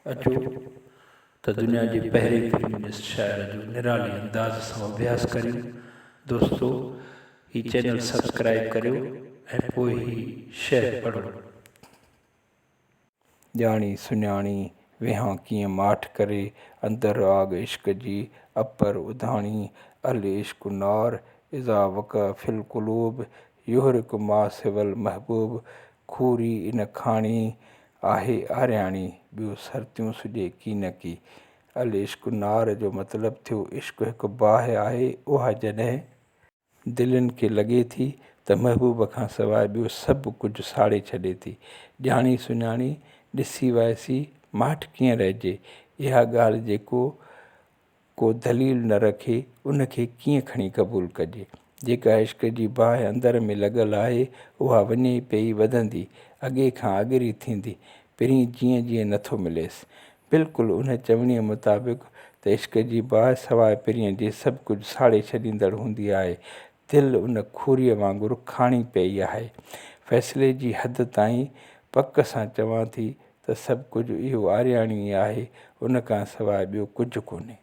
अचो त दुनिया जे पहिरें फिल्म शायर जो निराली अंदाज़ सां अभ्यास करियूं। दोस्तो, ही चैनल सब्सक्राइब करियो ऐं पोइ ही शेयर पढ़ो। ॼाणी सुञाणी विहां कीअं माठ करे, अंदर आग इश्क जी अपर उधाणी। अल इश्क नार इज़ा वक़ा फिल क़ुलूब, युहरिक मा सिवल महबूब। खूरी इन खाणी आहे आरियाणी, ॿियो सरतियूं सुॼे की न की। अल इश्क नार जो मतिलबु थियो इश्क हिकु बाहि आहे, उहा जॾहिं दिलनि खे लॻे थी त महबूब खां सवाइ ॿियो सभु कुझु साड़े छॾे थी। ॼाणी सुञाणी ॾिसी वयसी माठ कीअं रहिजे, इहा ॻाल्हि जेको को दलील न रखे उनखे कीअं खणी क़बूल कजे। जेका इश्क जी बाहि अंदर में लॻल आहे, उहा वञे पई वधंदी, अॻे खां अॻिरी थींदी, पहिरीं जीअं जीअं नथो मिलेसि। बिल्कुलु उन चवणीअ मुताबिक़ त इश्क जी बाहि सवाइ पहिरीं जे सभु कुझु साड़े छॾींदड़ हूंदी आहे। दिलि उन खूरीअ वांगुरु खाणी पई आहे। फ़ैसिले जी हद ताईं पक सां चवां थी त सभु कुझु इहो आरियाणी आहे, उन खां सवाइ ॿियो कुझु कोन्हे।